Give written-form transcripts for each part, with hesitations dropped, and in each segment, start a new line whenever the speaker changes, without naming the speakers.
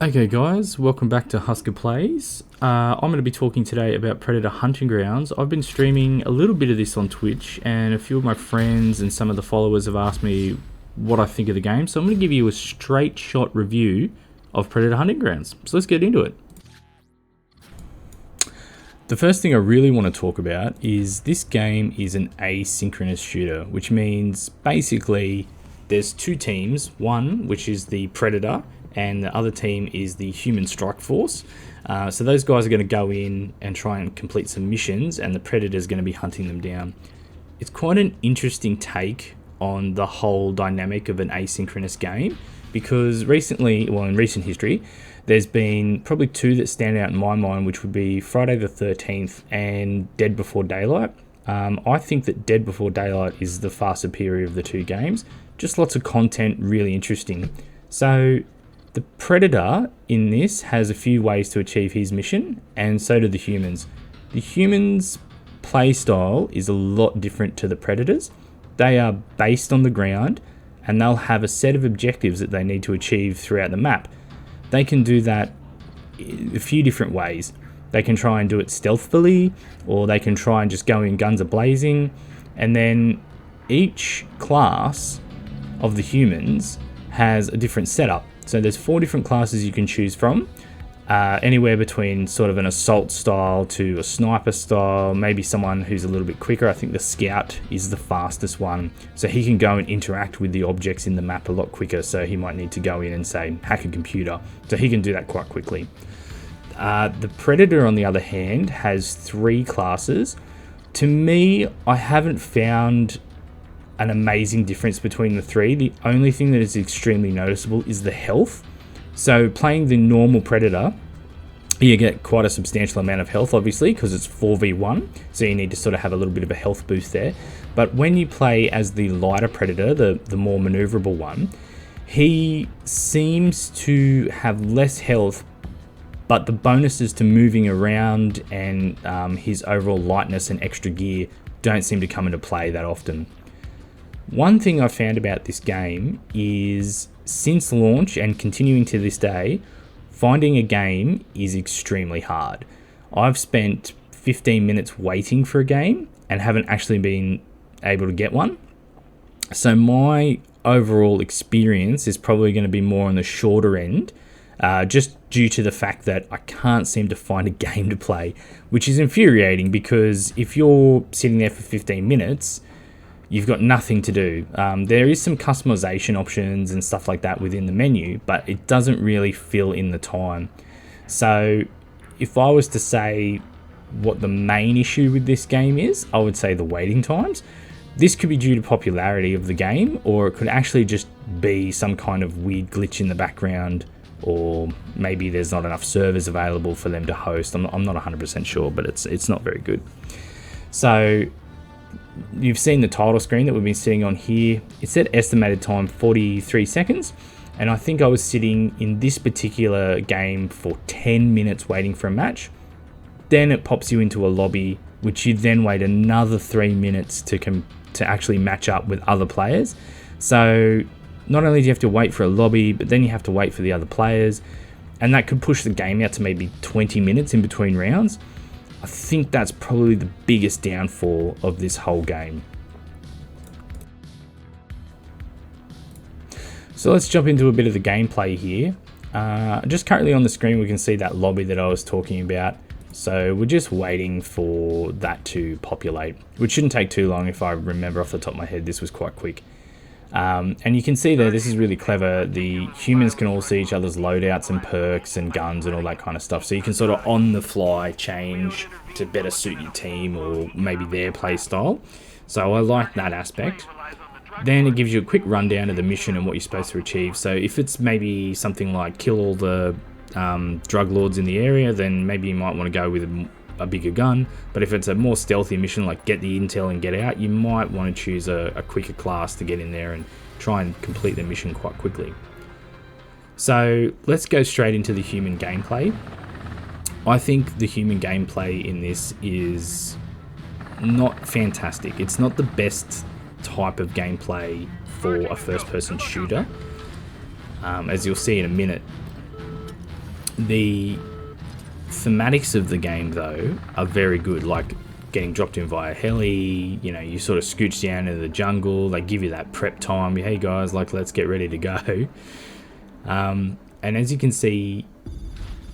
Okay guys, welcome back to Husker Plays. I'm going to be talking today about Predator Hunting Grounds. I've been streaming a little bit of this on Twitch, and a few of my friends and some of the followers have asked me what I think of the game, so I'm going to give you a straight shot review of Predator Hunting Grounds. So let's get into it. The first thing I really want to talk about is this game is an asynchronous shooter, which means basically there's two teams, one which is the Predator and the other team is the Human Strike Force. So those guys are going to go in and try and complete some missions, and the Predator is going to be hunting them down. It's quite an interesting take on the whole dynamic of an asynchronous game, because in recent history, there's been probably two that stand out in my mind, which would be Friday the 13th and Dead Before Daylight. I think that Dead Before Daylight is the far superior of the two games. Just lots of content, really interesting. So the Predator in this has a few ways to achieve his mission, and so do the humans. The humans' playstyle is a lot different to the Predators. They are based on the ground, and they'll have a set of objectives that they need to achieve throughout the map. They can do that a few different ways. They can try and do it stealthily, or they can try and just go in guns a-blazing, and then each class of the humans has a different setup. So there's 4 different classes you can choose from, anywhere between sort of an assault style to a sniper style, maybe someone who's a little bit quicker. I think the scout is the fastest one, so he can go and interact with the objects in the map a lot quicker, so he might need to go in and say hack a computer, so he can do that quite quickly. The Predator, on the other hand, has 3 classes. To me, I haven't found an amazing difference between the 3. The only thing that is extremely noticeable is the health. So playing the normal Predator, you get quite a substantial amount of health, obviously, because it's 4v1, so you need to sort of have a little bit of a health boost there. But when you play as the lighter Predator, the more maneuverable one, he seems to have less health, but the bonuses to moving around and his overall lightness and extra gear don't seem to come into play that often. One thing I've found about this game is, since launch and continuing to this day, finding a game is extremely hard. I've spent 15 minutes waiting for a game and haven't actually been able to get one. So my overall experience is probably going to be more on the shorter end, just due to the fact that I can't seem to find a game to play, which is infuriating, because if you're sitting there for 15 minutes, you've got nothing to do. There is some customization options and stuff like that within the menu, but it doesn't really fill in the time. So if I was to say what the main issue with this game is, I would say the waiting times. This could be due to popularity of the game, or it could actually just be some kind of weird glitch in the background, or maybe there's not enough servers available for them to host. I'm not 100% sure, but it's not very good. So you've seen the title screen that we've been sitting on here. It said estimated time 43 seconds, and I think I was sitting in this particular game for 10 minutes waiting for a match. Then it pops you into a lobby, which you then wait another 3 minutes to actually match up with other players. So not only do you have to wait for a lobby, but then you have to wait for the other players, and that could push the game out to maybe 20 minutes in between rounds. I think that's probably the biggest downfall of this whole game. So let's jump into a bit of the gameplay here. Just currently on the screen we can see that lobby that I was talking about. So we're just waiting for that to populate, which shouldn't take too long. If I remember off the top of my head, this was quite quick. And you can see there, this is really clever. The humans can all see each other's loadouts and perks and guns and all that kind of stuff. So you can sort of on the fly change to better suit your team or maybe their play style. So I like that aspect. Then it gives you a quick rundown of the mission and what you're supposed to achieve. So if it's maybe something like kill all the drug lords in the area, then maybe you might want to go with a bigger gun. But if it's a more stealthy mission like get the intel and get out, you might want to choose a quicker class to get in there and try and complete the mission quite quickly. So let's go straight into the human gameplay. I think the human gameplay in this is not fantastic. It's not the best type of gameplay for a first person shooter. As you'll see in a minute, The thematics of the game, though, are very good. Like getting dropped in via heli, you know, you sort of scooch down into the jungle. They give you that prep time. Hey guys, like, let's get ready to go. And as you can see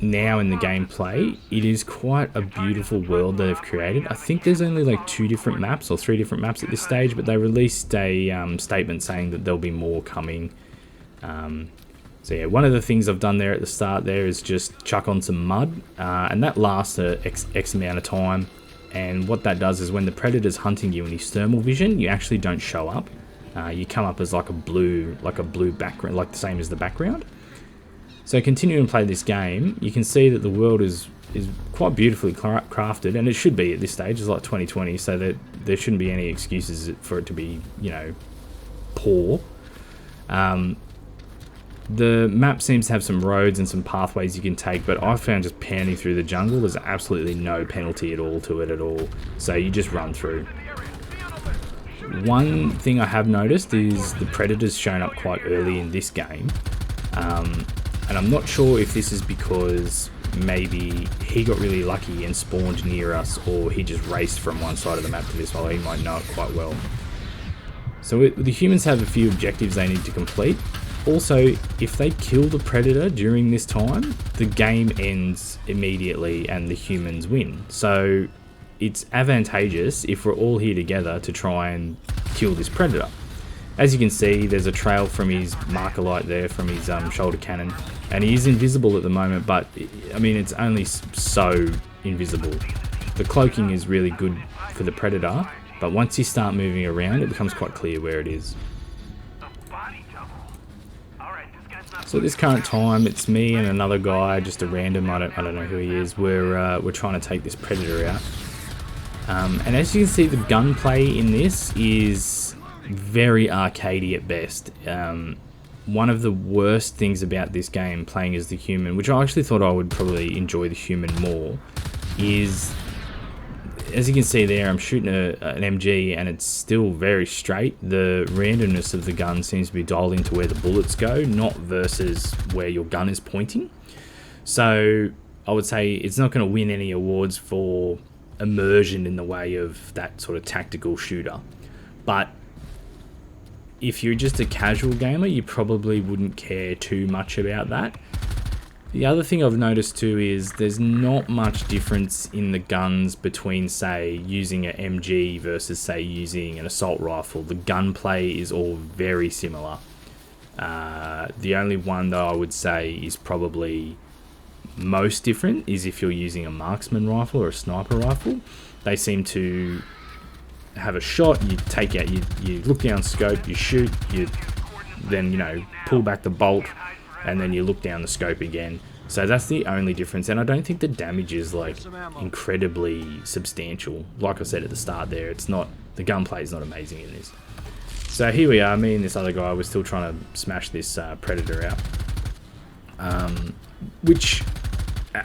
now in the gameplay, it is quite a beautiful world that they've created. I think there's only like 2 different maps or 3 different maps at this stage, but they released a statement saying that there'll be more coming. So yeah, one of the things I've done there at the start there is just chuck on some mud, and that lasts a X amount of time. And what that does is when the predator's hunting you in his thermal vision, you actually don't show up. You come up as like a blue background, like the same as the background. So continuing to play this game, you can see that the world is quite beautifully crafted, and it should be at this stage. It's like 2020, so that there shouldn't be any excuses for it to be, you know, poor. The map seems to have some roads and some pathways you can take, but I found just panning through the jungle, there's absolutely no penalty at all to it at all. So you just run through. One thing I have noticed is the predators shown up quite early in this game. And I'm not sure if this is because maybe he got really lucky and spawned near us, or he just raced from one side of the map to this one. He might know it quite well. So the humans have a few objectives they need to complete. Also, if they kill the predator during this time, the game ends immediately and the humans win. So it's advantageous if we're all here together to try and kill this predator. As you can see, there's a trail from his marker light there, from his shoulder cannon, and he is invisible at the moment, but I mean, it's only so invisible. The cloaking is really good for the predator, but once you start moving around, it becomes quite clear where it is. So at this current time, it's me and another guy, just a random, I don't know who he is. We're trying to take this predator out. And as you can see, the gunplay in this is very arcadey at best. One of the worst things about this game, playing as the human, which I actually thought I would probably enjoy the human more, is, as you can see there, I'm shooting an MG and it's still very straight. The randomness of the gun seems to be dialed into where the bullets go, not versus where your gun is pointing. So I would say it's not going to win any awards for immersion in the way of that sort of tactical shooter. But if you're just a casual gamer, you probably wouldn't care too much about that. The other thing I've noticed too is there's not much difference in the guns between, say, using an MG versus, say, using an assault rifle. The gunplay is all very similar. The only one that I would say is probably most different is if you're using a marksman rifle or a sniper rifle. They seem to have a shot, you take out, you look down scope, you shoot, you then, you know, pull back the bolt, and then you look down the scope again. So that's the only difference, and I don't think the damage is like incredibly substantial. Like I said at the start there, it's not, the gunplay is not amazing in this. So here we are, me and this other guy, we're still trying to smash this predator out. Which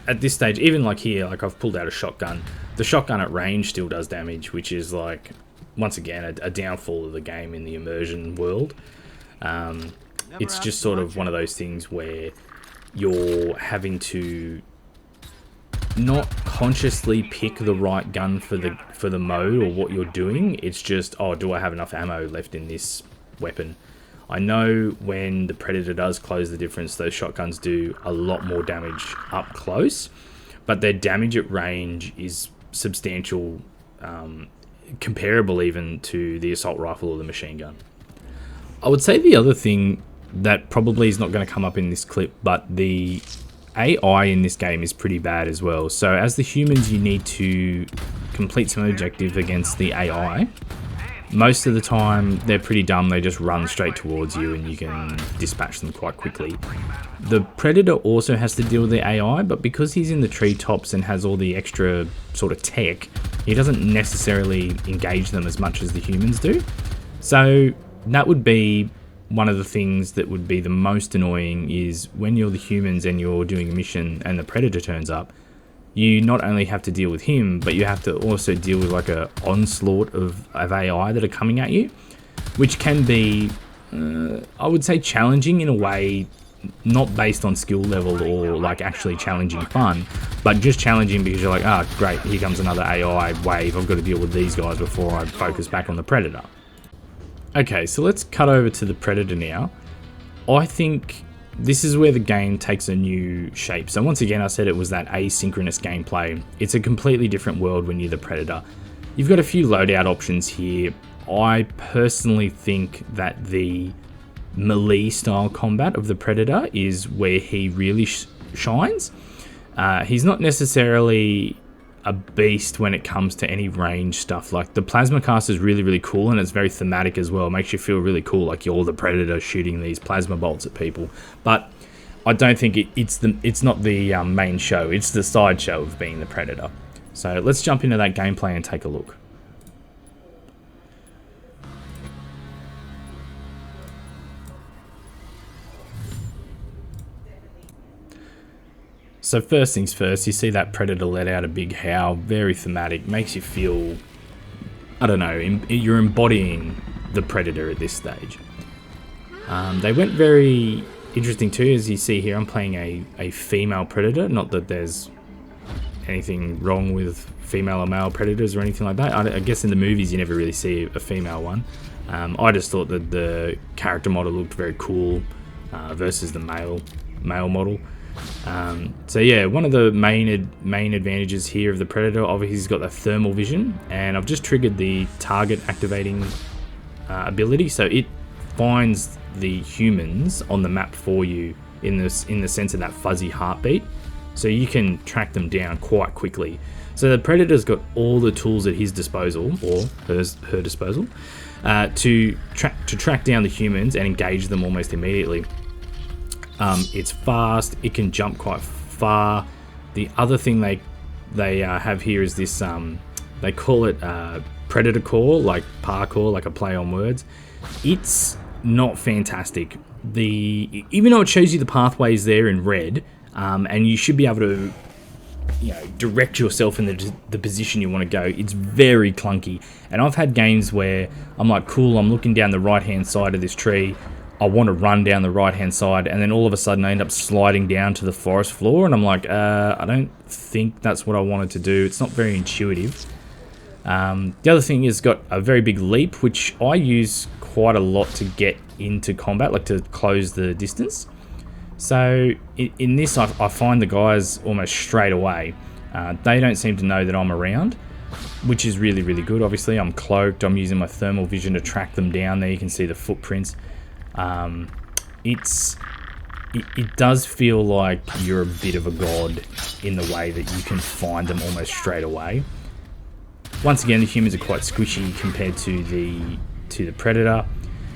at this stage, even like here, like I've pulled out a shotgun. The shotgun at range still does damage, which is like, once again, a downfall of the game in the immersion world. It's just sort of one of those things where you're having to not consciously pick the right gun for the mode or what you're doing. It's just, oh, do I have enough ammo left in this weapon? I know when the predator does close the difference, those shotguns do a lot more damage up close, but their damage at range is substantial, comparable even to the assault rifle or the machine gun. I would say the other thing that probably is not going to come up in this clip, but the AI in this game is pretty bad as well. So as the humans, you need to complete some objective against the AI. Most of the time, they're pretty dumb. They just run straight towards you and you can dispatch them quite quickly. The predator also has to deal with the AI, but because he's in the treetops and has all the extra sort of tech, he doesn't necessarily engage them as much as the humans do. So that would be one of the things that would be the most annoying, is when you're the humans and you're doing a mission and the predator turns up, you not only have to deal with him, but you have to also deal with like a onslaught of AI that are coming at you, which can be, I would say, challenging in a way not based on skill level or like actually challenging fun, but just challenging because you're like, ah, great, here comes another AI wave, I've got to deal with these guys before I focus back on the Predator. Okay, so let's cut over to the Predator now. I think this is where the game takes a new shape. So once again, I said it was that asynchronous gameplay. It's a completely different world when you're the Predator. You've got a few loadout options here. I personally think that the melee style combat of the Predator is where he really shines. He's not necessarily a beast when it comes to any range stuff. Like the plasma cast is really, really cool, and it's very thematic as well. It makes you feel really cool, like you're the Predator shooting these plasma bolts at people. But I don't think it's not the main show. It's the side show of being the Predator. So let's jump into that gameplay and take a look. So first things first, you see that Predator let out a big howl, very thematic, makes you feel, I don't know, you're embodying the Predator at this stage. They went very interesting too, as you see here, I'm playing a female Predator, not that there's anything wrong with female or male Predators or anything like that. I guess in the movies you never really see a female one. I just thought that the character model looked very cool versus the male model. So yeah, one of the main advantages here of the Predator, obviously he's got the thermal vision, and I've just triggered the target activating ability, so it finds the humans on the map for you in the sense of that fuzzy heartbeat, so you can track them down quite quickly. So the Predator's got all the tools at his disposal, or her disposal, to track down the humans and engage them almost immediately. It's fast, it can jump quite far. The other thing they have here is this, they call it Predator Core, like parkour, like a play on words. It's not fantastic. Even though it shows you the pathways there in red, and you should be able to, you know, direct yourself in the position you want to go, it's very clunky. And I've had games where I'm like, cool, I'm looking down the right hand side of this tree, I want to run down the right hand side, and then all of a sudden I end up sliding down to the forest floor, and I'm like, I don't think that's what I wanted to do. It's not very intuitive. The other thing is, got a very big leap, which I use quite a lot to get into combat, like to close the distance. So in this, I find the guys almost straight away. They don't seem to know that I'm around, which is really, really good. Obviously I'm cloaked, I'm using my thermal vision to track them down. There you can see the footprints. It does feel like you're a bit of a god in the way that you can find them almost straight away. Once again, the humans are quite squishy compared to the Predator.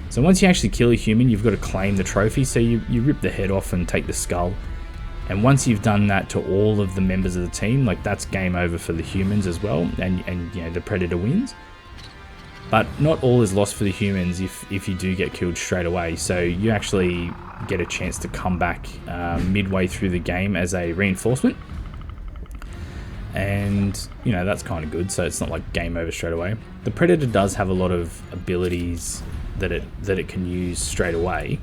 So once you actually kill a human, you've got to claim the trophy. So you rip the head off and take the skull. And once you've done that to all of the members of the team, like that's game over for the humans as well, and you know, the Predator wins. But not all is lost for the humans if you do get killed straight away. So you actually get a chance to come back midway through the game as a reinforcement. And, you know, that's kind of good. So it's not like game over straight away. The Predator does have a lot of abilities that it can use straight away.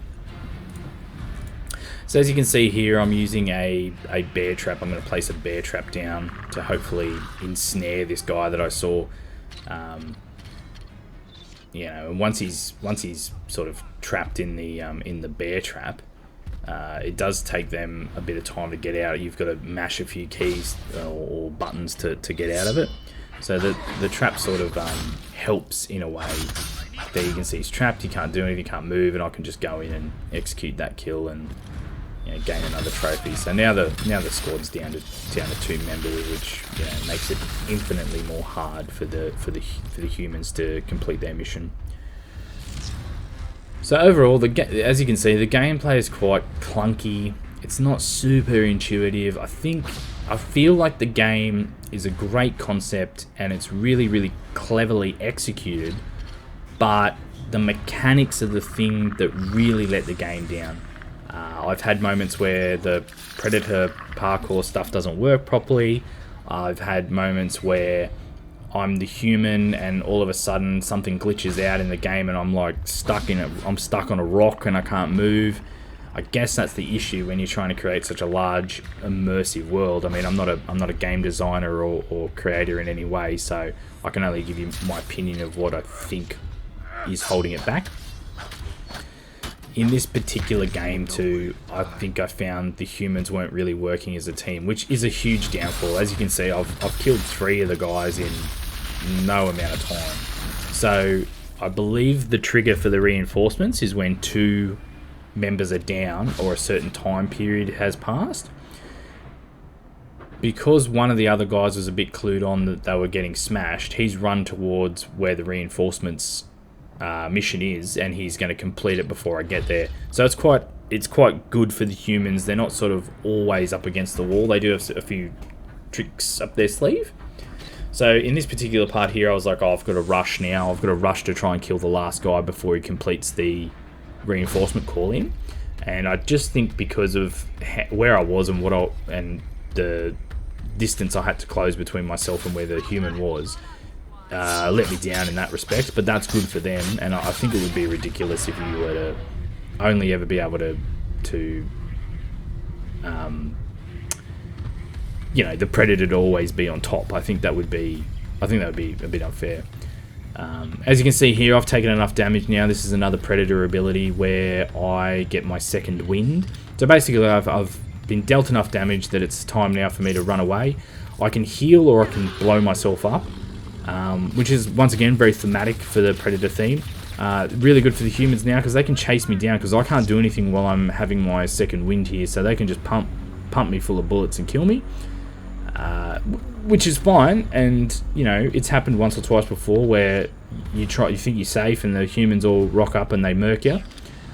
So as you can see here, I'm using a bear trap. I'm going to place a bear trap down to hopefully ensnare this guy that I saw. You know, and once he's sort of trapped in the bear trap, it does take them a bit of time to get out. You've got to mash a few keys or buttons to get out of it. So the trap sort of helps in a way. There you can see he's trapped. He can't do anything, can't move, and I can just go in and execute that kill and, you know, gain another trophy. So now the squad's down to 2 members, which, you know, makes it infinitely more hard for the humans to complete their mission. So overall, as you can see, the gameplay is quite clunky. It's not super intuitive. I feel like the game is a great concept and it's really, really cleverly executed, but the mechanics are the thing that really let the game down. I've had moments where the Predator parkour stuff doesn't work properly. I've had moments where I'm the human and all of a sudden something glitches out in the game and I'm like stuck on a rock and I can't move. I guess that's the issue when you're trying to create such a large, immersive world. I mean, I'm not a game designer or creator in any way, so I can only give you my opinion of what I think is holding it back. In this particular game too, I think I found the humans weren't really working as a team, which is a huge downfall. As you can see, I've killed 3 of the guys in no amount of time. So I believe the trigger for the reinforcements is when 2 members are down or a certain time period has passed. Because one of the other guys was a bit clued on that they were getting smashed, he's run towards where the reinforcements mission is, and he's going to complete it before I get there. So it's quite good for the humans. They're not sort of always up against the wall. They do have a few tricks up their sleeve. So in this particular part here, I was like, oh, I've got to rush now. I've got to rush to try and kill the last guy before he completes the reinforcement call in. And I just think because of where I was and and the distance I had to close between myself and where the human was, let me down in that respect. But that's good for them, and I think it would be ridiculous if you were to only ever be able to the predator to always be on top. I think that would be a bit unfair. As you can see here, I've taken enough damage now. This is another predator ability where I get my second wind. So basically I've been dealt enough damage that it's time now for me to run away. I can heal or I can blow myself up, which is once again very thematic for the predator theme. Really good for the humans now because they can chase me down because I can't do anything while I'm having my second wind here, so they can just pump me full of bullets and kill me. Which is fine, and it's happened once or twice before where you think you're safe and the humans all rock up and they murk you.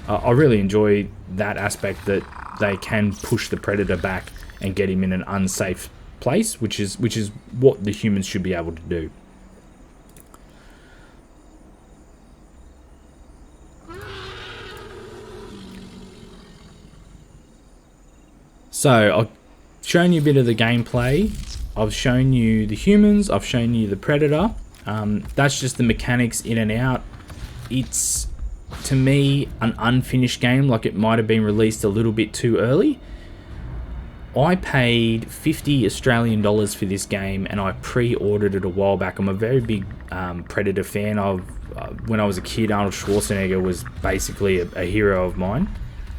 I really enjoy that aspect that they can push the predator back and get him in an unsafe place, which is what the humans should be able to do. So I've shown you a bit of the gameplay. I've shown you the humans, I've shown you the predator. That's just the mechanics in and out. It's, to me, an unfinished game, like it might have been released a little bit too early. I paid 50 Australian dollars for this game and I pre-ordered it a while back. I'm a very big Predator fan. When I was a kid, Arnold Schwarzenegger was basically a hero of mine.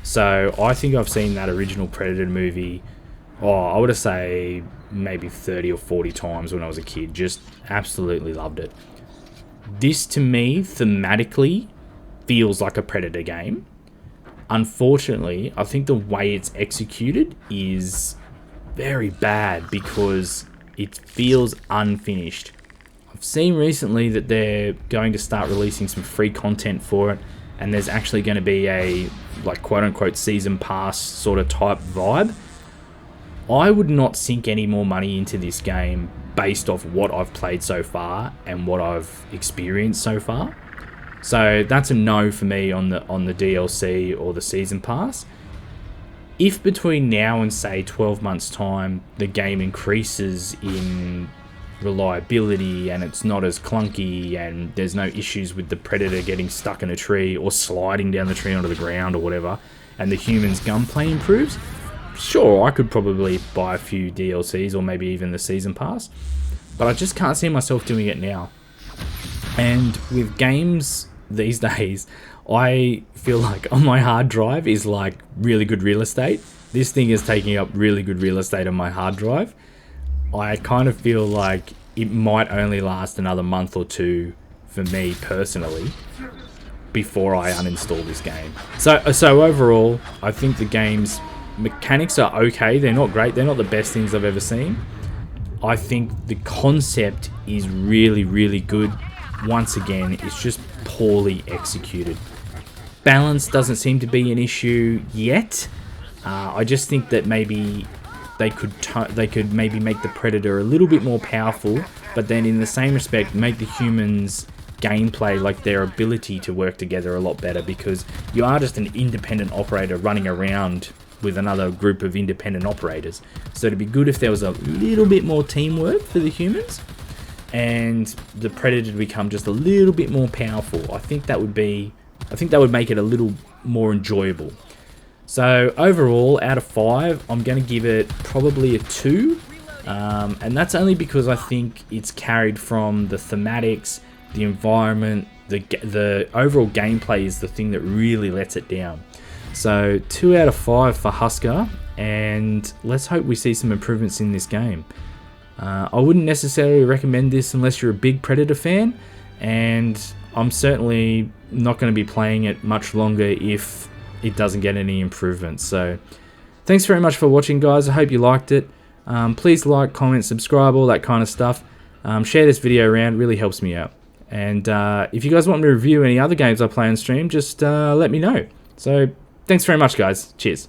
So I think I've seen that original Predator movie, I would say maybe 30 or 40 times when I was a kid. Just absolutely loved it. This, to me, thematically feels like a Predator game. Unfortunately, I think the way it's executed is very bad because it feels unfinished. I've seen recently that they're going to start releasing some free content for it, and there's actually going to be a quote-unquote season pass sort of type vibe. I would not sink any more money into this game based off what I've played so far and what I've experienced so far. So that's a no for me on the DLC or the season pass. If between now and say 12 months time the game increases in reliability and it's not as clunky and there's no issues with the predator getting stuck in a tree or sliding down the tree onto the ground or whatever, and the human's gunplay improves, sure, I could probably buy a few DLCs or maybe even the season pass, but I just can't see myself doing it now. And with games these days, I feel like on my hard drive is like really good real estate. This thing is taking up really good real estate on my hard drive. I kind of feel like it might only last another month or two for me personally before I uninstall this game. So overall, I think the game's mechanics are okay. They're not great. They're not the best things I've ever seen. I think the concept is really, really good. Once again, it's just poorly executed. Balance doesn't seem to be an issue yet. I just think that maybe they could maybe make the Predator a little bit more powerful, but then in the same respect make the humans gameplay, like their ability to work together, a lot better, because you are just an independent operator running around with another group of independent operators. So it'd be good if there was a little bit more teamwork for the humans and the Predator to become just a little bit more powerful. I think that would make it a little more enjoyable. So overall, out of 5, I'm going to give it probably a 2. And that's only because I think it's carried from the thematics, the environment, the overall gameplay is the thing that really lets it down. So 2 out of 5 for Husker, and let's hope we see some improvements in this game. I wouldn't necessarily recommend this unless you're a big Predator fan, and I'm certainly not going to be playing it much longer if it doesn't get any improvements. So thanks very much for watching, guys. I hope you liked it. Please like, comment, subscribe, all that kind of stuff. Share this video around, it really helps me out. And if you guys want me to review any other games I play on stream, just let me know. So thanks very much, guys. Cheers.